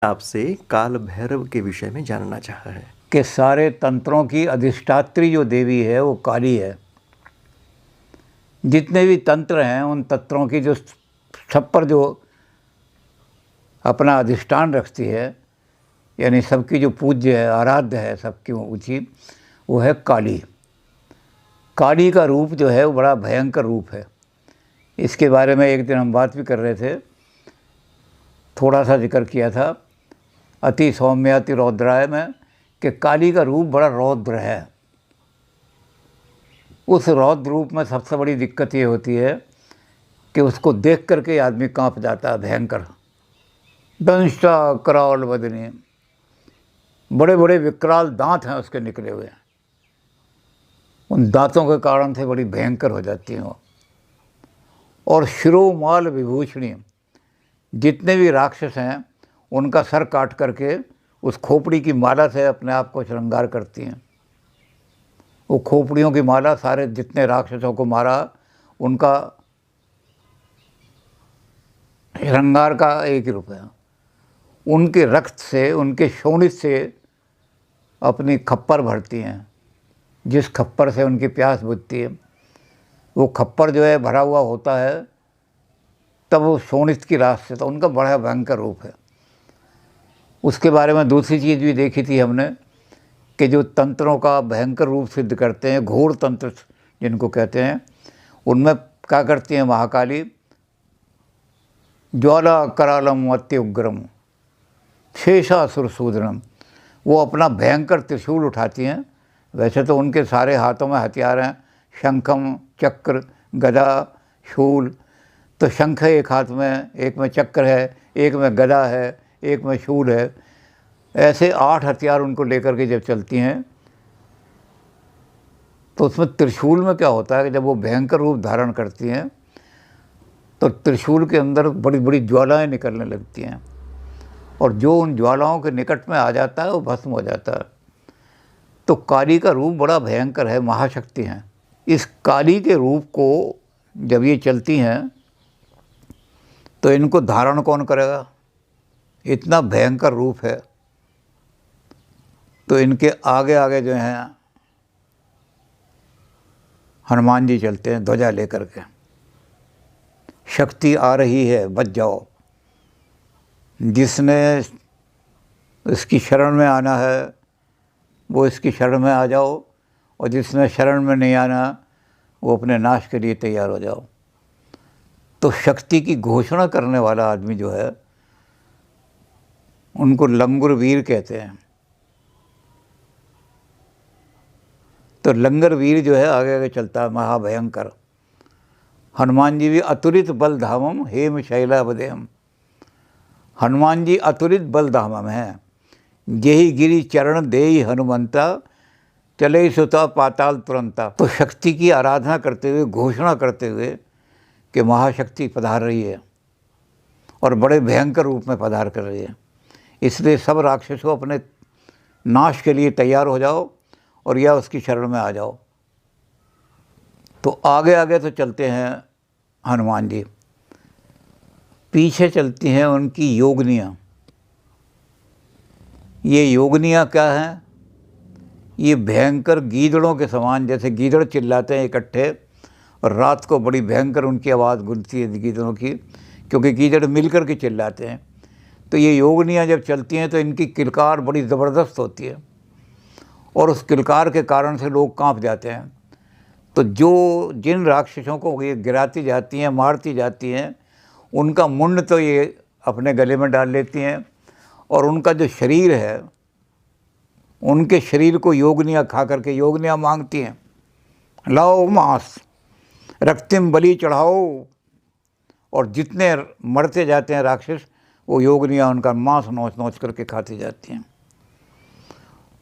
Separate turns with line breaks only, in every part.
आपसे काल भैरव के विषय में जानना चाहा है
कि सारे तंत्रों की अधिष्ठात्री जो देवी है वो काली है। जितने भी तंत्र हैं उन तंत्रों की जो सब पर जो अपना अधिष्ठान रखती है, यानी सबकी जो पूज्य है, आराध्य है, सबकी ऊँची, वो है काली। काली का रूप जो है वो बड़ा भयंकर रूप है। इसके बारे में एक दिन हम बात भी कर रहे थे, थोड़ा सा जिक्र किया था अति सौम्य अति रौद्राय में, कि काली का रूप बड़ा रौद्र है। उस रौद्र रूप में सबसे बड़ी दिक्कत ये होती है कि उसको देख करके आदमी कांप जाता है। भयंकर दंष्टा कराल बदनी, बड़े बड़े विकराल दांत हैं उसके निकले हुए। उन दांतों के कारण से बड़ी भयंकर हो जाती हैं वो। और शिरोमाल विभूषणी, जितने भी राक्षस हैं उनका सर काट करके उस खोपड़ी की माला से अपने आप को श्रृंगार करती हैं। वो खोपड़ियों की माला सारे जितने राक्षसों को मारा उनका श्रृंगार का एक ही रूप है। उनके रक्त से, उनके शोणित से अपनी खप्पर भरती हैं। जिस खप्पर से उनकी प्यास बुझती है, वो खप्पर जो है भरा हुआ होता है, तब वो शोणित की रास से, तो उनका बड़ा भयंकर रूप है। उसके बारे में दूसरी चीज़ भी देखी थी हमने कि जो तंत्रों का भयंकर रूप सिद्ध करते हैं, घोर तंत्र जिनको कहते हैं, उनमें क्या करती हैं महाकाली, ज्वाला करालम अत्य उग्रम शेषासुर सूदनम, वो अपना भयंकर त्रिशूल उठाती हैं। वैसे तो उनके सारे हाथों में हथियार हैं, शंखम, चक्र, गदा, शूल। तो शंख है एक हाथ में, एक में चक्र है, एक में गदा है, एक में शूल है। ऐसे 8 हथियार उनको लेकर के जब चलती हैं, तो उसमें त्रिशूल में क्या होता है कि जब वो भयंकर रूप धारण करती हैं तो त्रिशूल के अंदर बड़ी बड़ी ज्वालाएं निकलने लगती हैं, और जो उन ज्वालाओं के निकट में आ जाता है वो भस्म हो जाता है। तो काली का रूप बड़ा भयंकर है, महाशक्ति हैं। इस काली के रूप को जब ये चलती हैं तो इनको धारण कौन करेगा? इतना भयंकर रूप है। तो इनके आगे आगे जो हैं हनुमान जी चलते हैं ध्वजा लेकर के। शक्ति आ रही है, बच जाओ। जिसने इसकी शरण में आना है वो इसकी शरण में आ जाओ, और जिसने शरण में नहीं आना वो अपने नाश के लिए तैयार हो जाओ। तो शक्ति की घोषणा करने वाला आदमी जो है उनको लंगुर वीर कहते हैं। तो लंगर वीर जो है आगे आगे चलता है, महाभयंकर। हनुमान जी भी अतुलित बल धामम हेम शैलावदेयम, हनुमान जी अतुलित बल धामम हैं। यही गिरी चरण देई हनुमंता, चले सुता पाताल तुरंता। तो शक्ति की आराधना करते हुए, घोषणा करते हुए कि महाशक्ति पधार रही है और बड़े भयंकर रूप में पधार कर रही है, इसलिए सब राक्षसों अपने नाश के लिए तैयार हो जाओ और या उसकी शरण में आ जाओ। तो आगे आगे तो चलते हैं हनुमान जी, पीछे चलती हैं उनकी योगनियाँ। ये योगनियाँ क्या हैं? ये भयंकर गीदड़ों के समान, जैसे गीदड़ चिल्लाते हैं इकट्ठे, और रात को बड़ी भयंकर उनकी आवाज़ गूंजती है गीदड़ों की, क्योंकि गीदड़ मिलकर के चिल्लाते हैं। तो ये योगनियाँ जब चलती हैं तो इनकी किलकार बड़ी ज़बरदस्त होती है, और उस किलकार के कारण से लोग कांप जाते हैं। तो जिन राक्षसों को ये गिराती जाती हैं, मारती जाती हैं, उनका मुंड तो ये अपने गले में डाल लेती हैं, और उनका जो शरीर है, उनके शरीर को योगनियाँ खा करके, योगनियाँ मांगती हैं, लाओ मांस, रक्तिम बलि चढ़ाओ। और जितने मरते जाते हैं राक्षस, वो योगनियाँ उनका मांस नोच नोच करके खाती जाती हैं।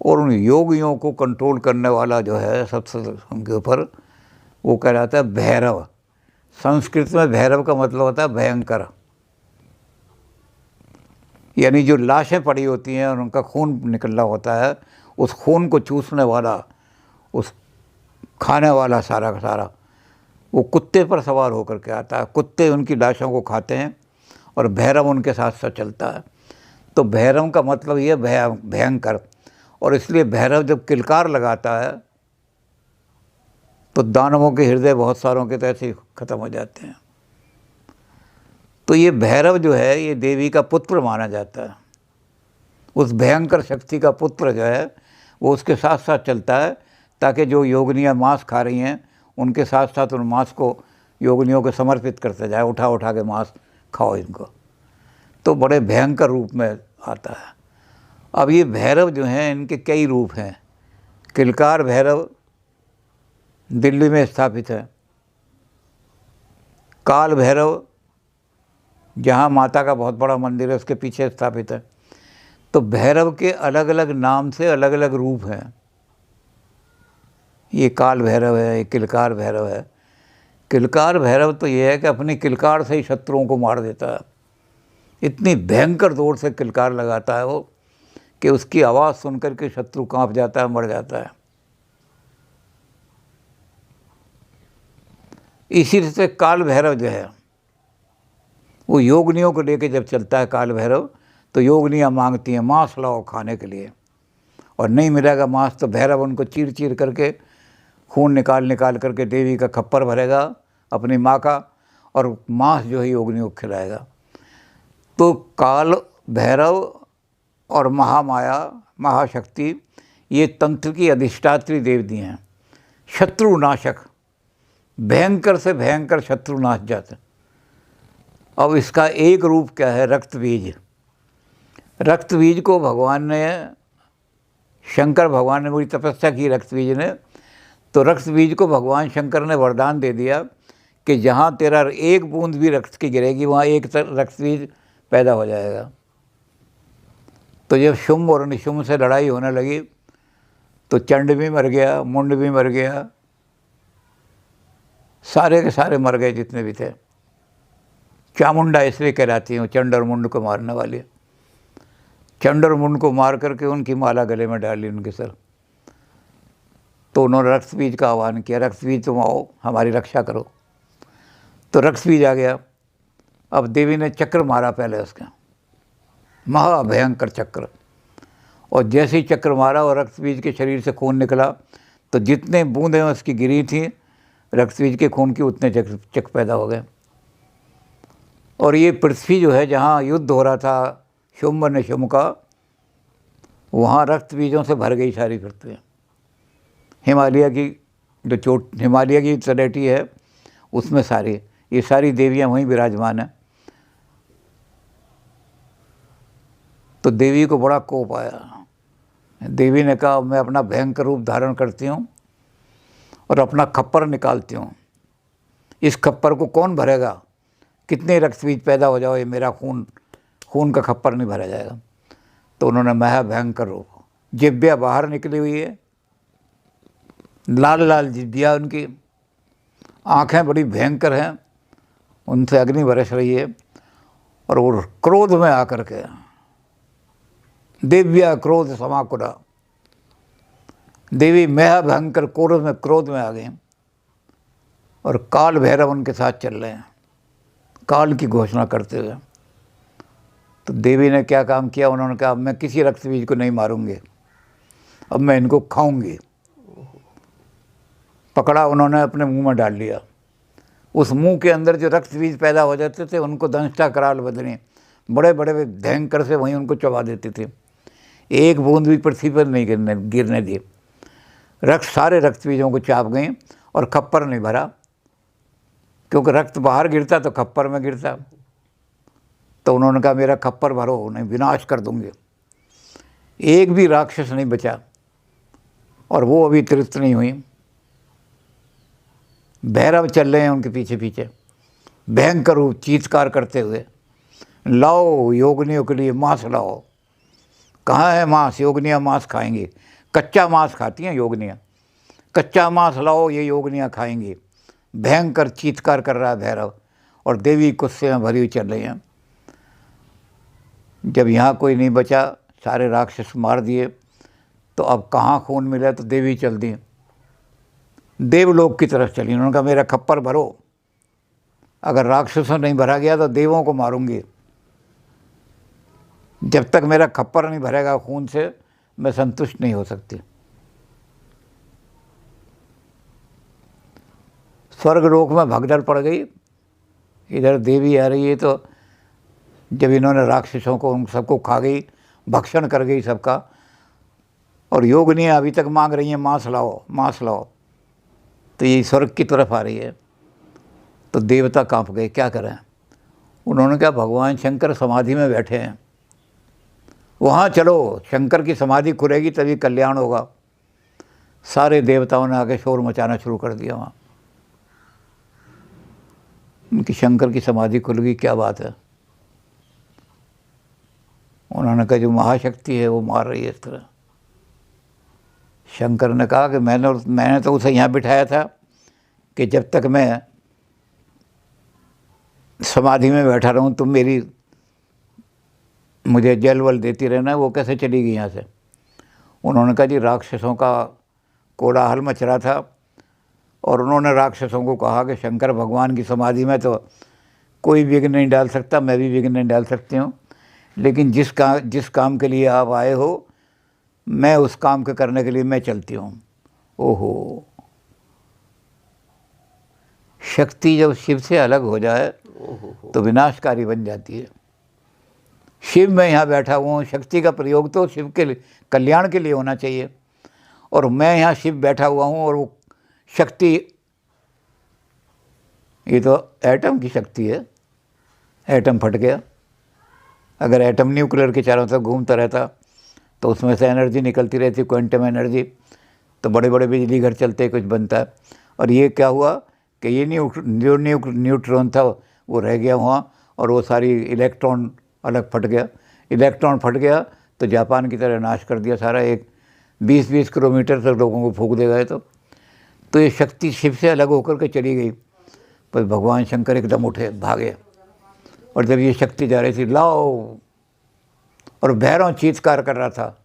और उन योगियों को कंट्रोल करने वाला जो है सबसे उनके ऊपर, वो कहलाता है भैरव। संस्कृत में भैरव का मतलब होता है भयंकर, यानी जो लाशें पड़ी होती हैं और उनका खून निकलना होता है, उस खून को चूसने वाला, उस खाने वाला सारा का सारा, वो कुत्ते पर सवार होकर के आता है। कुत्ते उनकी लाशों को खाते हैं और भैरव उनके साथ साथ चलता है। तो भैरव का मतलब ये भयंकर, और इसलिए भैरव जब किलकार लगाता है तो दानवों के हृदय बहुत सारों के तो ऐसे ही खत्म हो जाते हैं। तो ये भैरव जो है ये देवी का पुत्र माना जाता है। उस भयंकर शक्ति का पुत्र जो है वो उसके साथ साथ चलता है, ताकि जो योगिनियाँ मांस खा रही हैं उनके साथ साथ उन मांस को योगिनियों को समर्पित करते जाए, उठा उठा के मांस खाओ इनको। तो बड़े भयंकर रूप में आता है। अब ये भैरव जो हैं इनके कई रूप हैं। किलकार भैरव दिल्ली में स्थापित है। काल भैरव जहाँ माता का बहुत बड़ा मंदिर है उसके पीछे स्थापित है। तो भैरव के अलग अलग नाम से अलग अलग रूप हैं। ये काल भैरव है, ये किलकार भैरव है। किलकार भैरव तो ये है कि अपनी किलकार से ही शत्रुओं को मार देता है। इतनी भयंकर जोर से किलकार लगाता है वो कि उसकी आवाज़ सुनकर के शत्रु कांप जाता है, मर जाता है। इसी से काल भैरव जो है वो योगिनियों को लेकर जब चलता है काल भैरव, तो योगिनियाँ मांगती हैं मांस लाओ खाने के लिए, और नहीं मिलेगा मांस तो भैरव उनको चीर चीर करके खून निकाल निकाल करके देवी का खप्पर भरेगा अपनी माँ का, और मांस जो है योगिनियों को खिलाएगा। तो काल भैरव और महामाया महाशक्ति ये तंत्र की अधिष्ठात्री देवती हैं, शत्रुनाशक, भयंकर से भयंकर शत्रुनाश जाते। अब इसका एक रूप क्या है, रक्त बीज। रक्त बीज को भगवान ने, शंकर भगवान ने बड़ी तपस्या की रक्त बीज ने, तो रक्त बीज को भगवान शंकर ने वरदान दे दिया कि जहाँ तेरा एक बूंद भी रक्त की गिरेगी वहाँ एक रक्त बीज पैदा हो जाएगा। तो जब शुंभ और निशुंभ से लड़ाई होने लगी तो चंड भी मर गया, मुंड भी मर गया, सारे के सारे मर गए जितने भी थे। चामुंडा इसलिए कहलाती हैं, चंड और मुंड को मारने वाली। चंड और मुंड को मार करके उनकी माला गले में डाली उनके सर। तो उन्होंने रक्त बीज का आह्वान किया, रक्त बीज तुम आओ हमारी रक्षा करो। तो रक्त बीज आ गया। अब देवी ने चक्र मारा पहले उसका, महाभयंकर चक्र, और जैसे ही चक्र मारा और रक्त बीज के शरीर से खून निकला तो जितने बूंदें उसकी गिरी थी रक्त बीज के खून की उतने चक्र पैदा हो गए। और ये पृथ्वी जो है जहाँ युद्ध हो रहा था शुंभ निशुंभ का, वहाँ रक्त बीजों से भर गई सारी पृथ्वी। हिमालय की जो हिमालय की तलहटी है उसमें ये सारी देवियाँ वहीं विराजमान हैं। तो देवी को बड़ा कोप आया। देवी ने कहा मैं अपना भयंकर रूप धारण करती हूँ और अपना खप्पर निकालती हूँ। इस खप्पर को कौन भरेगा, कितने रक्त बीज पैदा हो जाओ, ये मेरा खून का खप्पर नहीं भरा जाएगा। तो उन्होंने महाभयंकर रूप, जिब्बिया बाहर निकली हुई है, लाल लाल जिब्बिया उनकी, आँखें बड़ी भयंकर हैं, उनसे अग्नि बरस रही है, और वो क्रोध में आकर के, दिव्या क्रोध समाकुला, देवी महाभयंकर क्रोध में आ गई, और काल भैरव उनके साथ चल रहे हैं काल की घोषणा करते हुए। तो देवी ने क्या काम किया, उन्होंने कहा अब मैं किसी रक्त बीज को नहीं मारूंगी, अब मैं इनको खाऊंगी। पकड़ा उन्होंने, अपने मुंह में डाल लिया। उस मुंह के अंदर जो रक्त बीज पैदा हो जाते थे उनको दंष्टा कराल बदनी, बड़े बड़े भयंकर से वहीं उनको चबा देती थी। एक बूंद भी पृथ्वी पर नहीं गिरने दिए। सारे रक्त बीजों को चाप गई और खप्पर नहीं भरा, क्योंकि रक्त बाहर गिरता तो खप्पर में गिरता। तो उन्होंने कहा मेरा खप्पर भरो, नहीं विनाश कर दूंगे। एक भी राक्षस नहीं बचा, और वो अभी तृप्त नहीं हुई। भैरव चल रहे हैं उनके पीछे पीछे, भयंकर रूप चीत्कार करते हुए, लाओ योगिनियों के लिए मांस लाओ। कहाँ है मांस, योगिनियाँ मांस खाएंगी, कच्चा मांस खाती हैं योगिनियाँ, कच्चा मांस लाओ ये योगिनियाँ खाएंगी। भयंकर चीत्कार कर रहा है भैरव, और देवी गुस्से में भरी हुई चल रही हैं। जब यहाँ कोई नहीं बचा, सारे राक्षस मार दिए, तो अब कहाँ खून मिला, तो देवी चल दी देवलोक की तरफ चली। उन्होंने कहा मेरा खप्पर भरो, अगर राक्षसों नहीं भरा गया तो देवों को मारूंगी। जब तक मेरा खप्पर नहीं भरेगा खून से, मैं संतुष्ट नहीं हो सकती। स्वर्ग लोक में भगदड़ पड़ गई, इधर देवी आ रही है, तो जब इन्होंने राक्षसों को, उन सबको खा गई, भक्षण कर गई सबका, और योगिनी अभी तक मांग रही है मांस लाओ, मांस लाओ, तो ये स्वर्ग की तरफ आ रही है। तो देवता कांप गए, क्या करें। उन्होंने कहा भगवान शंकर समाधि में बैठे हैं, वहाँ चलो, शंकर की समाधि खुलेगी तभी कल्याण होगा। सारे देवताओं ने आके शोर मचाना शुरू कर दिया वहाँ। उनकी शंकर की समाधि खुल गई, क्या बात है। उन्होंने कहा जो महाशक्ति है वो मार रही है इस तरह। शंकर ने कहा कि मैंने तो उसे यहाँ बिठाया था कि जब तक मैं समाधि में बैठा रहूँ तुम मुझे जल वल देती रहना, वो कैसे चली गई यहाँ से। उन्होंने कहा जी राक्षसों का कोलाहल मच रहा था, और उन्होंने राक्षसों को कहा कि शंकर भगवान की समाधि में तो कोई विघ्न नहीं डाल सकता, मैं भी विघ्न नहीं डाल सकती हूँ, लेकिन जिस काम के लिए आप आए हो, मैं उस काम के करने के लिए मैं चलती हूँ। ओहो, शक्ति जब शिव से अलग हो जाए तो विनाशकारी बन जाती है। शिव मैं यहाँ बैठा हुआ हूँ, शक्ति का प्रयोग तो शिव के कल्याण के लिए होना चाहिए, और मैं यहाँ शिव बैठा हुआ हूँ, और वो शक्ति, ये तो एटम की शक्ति है। एटम फट गया, अगर एटम न्यूक्लियर के चारों तरफ घूमता रहता तो उसमें से एनर्जी निकलती रहती, क्वांटम एनर्जी, तो बड़े बड़े बिजली घर चलते, कुछ बनता है। और ये क्या हुआ कि ये न्यूट्रॉन था वो रह गया वहाँ, और वो सारी इलेक्ट्रॉन अलग फट गया। इलेक्ट्रॉन फट गया तो जापान की तरह नाश कर दिया सारा, एक 20-20 किलोमीटर तक लोगों को फूंक दे गए। तो ये शक्ति शिव से अलग होकर के चली गई। पर भगवान शंकर एकदम उठे, भागे, और जब ये शक्ति जा रही थी लाओ, और भैरव चीत्कार कर रहा था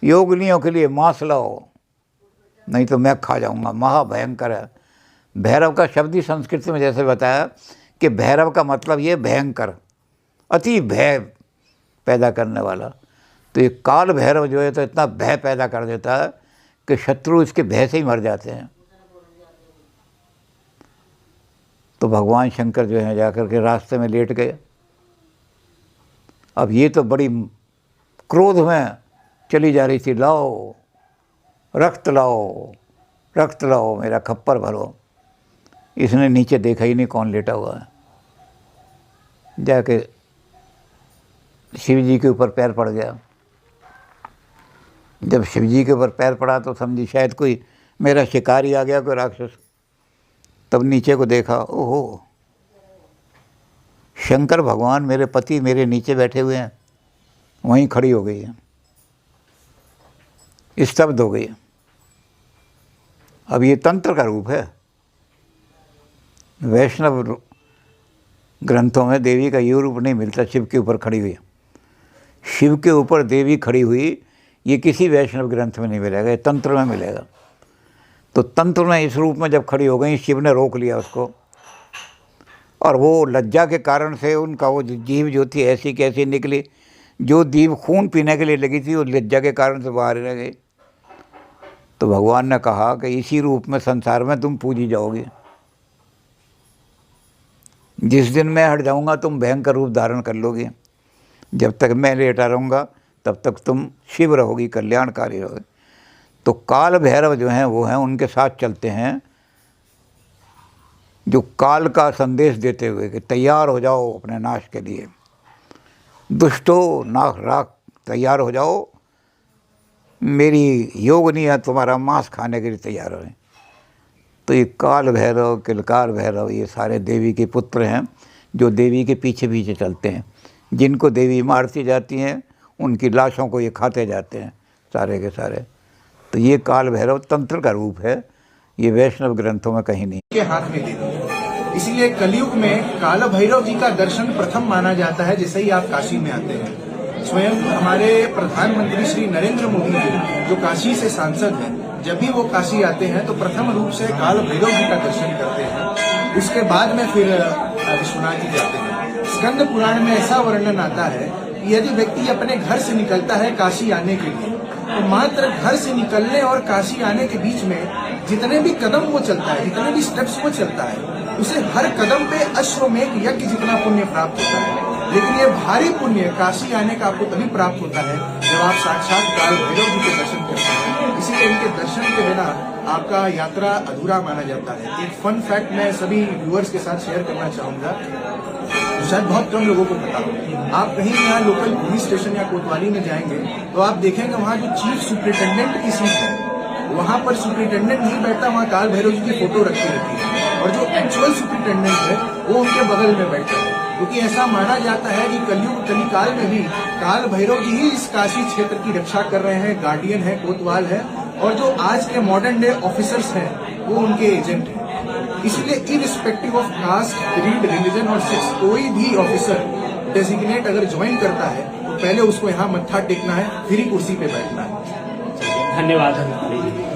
योगिनियों के लिए मांस लाओ, नहीं तो मैं खा जाऊंगा। महाभयंकर है। भैरव का शब्द ही संस्कृत में जैसे बताया कि भैरव का मतलब ये भयंकर, अति भय पैदा करने वाला। तो ये काल भैरव जो है तो इतना भय पैदा कर देता है कि शत्रु इसके भय से ही मर जाते हैं। तो भगवान शंकर जो है जाकर के रास्ते में लेट गए। अब ये तो बड़ी क्रोध में चली जा रही थी, लाओ रक्त लाओ, रक्त लाओ, मेरा खप्पर भरो। इसने नीचे देखा ही नहीं कौन लेटा हुआ है, जाके शिव जी के ऊपर पैर पड़ गया। जब शिव जी के ऊपर पैर पड़ा तो समझी शायद कोई मेरा शिकारी आ गया, कोई राक्षस। तब नीचे को देखा, ओहो शंकर भगवान मेरे पति मेरे नीचे बैठे हुए हैं। वहीं खड़ी हो गई है, स्तब्ध हो गई। अब ये तंत्र का रूप है। वैष्णव ग्रंथों में देवी का ये रूप नहीं मिलता, शिव के ऊपर खड़ी हुई। शिव के ऊपर देवी खड़ी हुई ये किसी वैष्णव ग्रंथ में नहीं मिलेगा, ये तंत्र में मिलेगा। तो तंत्र में इस रूप में जब खड़ी हो गई, शिव ने रोक लिया उसको, और वो लज्जा के कारण से उनका वो जीभ जो थी ऐसी कैसी निकली, जो जीभ खून पीने के लिए लगी थी वो लज्जा के कारण से बाहर रह गई। तो भगवान ने कहा कि इसी रूप में संसार में तुम पूजी जाओगी, जिस दिन मैं हट जाऊंगा तुम भयंकर रूप धारण कर लोगी। जब तक मैं लेटा रहूँगा तब तक तुम शिव रहोगी, कल्याणकारी रहोगी। तो काल भैरव जो हैं वो हैं, उनके साथ चलते हैं, जो काल का संदेश देते हुए कि तैयार हो जाओ अपने नाश के लिए, दुष्टो नाक राख तैयार हो जाओ, मेरी योगिनी है तुम्हारा मांस खाने के लिए तैयार हो। तो ये काल भैरव, किलकार भैरव, ये सारे देवी के पुत्र हैं जो देवी के पीछे पीछे चलते हैं। जिनको देवी मारती जाती हैं उनकी लाशों को ये खाते जाते हैं सारे के सारे। तो ये काल भैरव तंत्र का रूप है, ये वैष्णव ग्रंथों में कहीं नहीं
के हाथ में लेते हैं। इसलिए कलयुग में काल भैरव जी का दर्शन प्रथम माना जाता है। जैसे ही आप काशी में आते हैं, स्वयं हमारे प्रधानमंत्री श्री नरेंद्र मोदी जी जो काशी से सांसद हैं, जब भी वो काशी आते हैं तो प्रथम रूप से काल भैरव जी का दर्शन करते हैं। उसके बाद में फिर विश्वनाथ जी जाते हैं। स्कंद पुराण में ऐसा वर्णन आता है कि यदि व्यक्ति अपने घर से निकलता है काशी आने के लिए, तो मात्र घर से निकलने और काशी आने के बीच में जितने भी कदम वो चलता है, जितने भी स्टेप्स वो चलता है, उसे हर कदम पे अश्वमेध यज्ञ जितना पुण्य प्राप्त होता है। लेकिन ये भारी पुण्य काशी आने का आपको तभी प्राप्त होता है जब आप साक्षात काल भैरव जी के दर्शन करते हैं। इसीलिए इनके दर्शन के बिना आपका यात्रा अधूरा माना जाता है। एक फन फैक्ट मैं सभी व्यूअर्स के साथ शेयर करना चाहूंगा, शायद बहुत कम लोगों को पता हो। आप कहीं यहाँ लोकल पुलिस स्टेशन या कोतवाली में जाएंगे तो आप देखेंगे वहाँ जो चीफ सुपरिटेंडेंट की सीट है, वहाँ पर सुपरिटेंडेंट नहीं बैठता, वहाँ काल भैरव जी की फोटो रखी रहती है और जो एक्चुअल सुपरिटेंडेंट है वो उनके बगल में बैठता है। क्योंकि ऐसा माना जाता है कि कलयुग कलिकाल में भी काल भैरव जी ही इस काशी क्षेत्र की रक्षा कर रहे हैं, गार्डियन है, कोतवाल है, और जो आज के मॉडर्न डे ऑफिसर्स हैं वो उनके एजेंट हैं। इसलिए irrespective of caste, creed, religion और सेक्स, कोई भी ऑफिसर डेजिग्नेट अगर ज्वाइन करता है तो पहले उसको यहाँ मत्था टेकना है, फिर ही कुर्सी पे बैठना है।
धन्यवाद।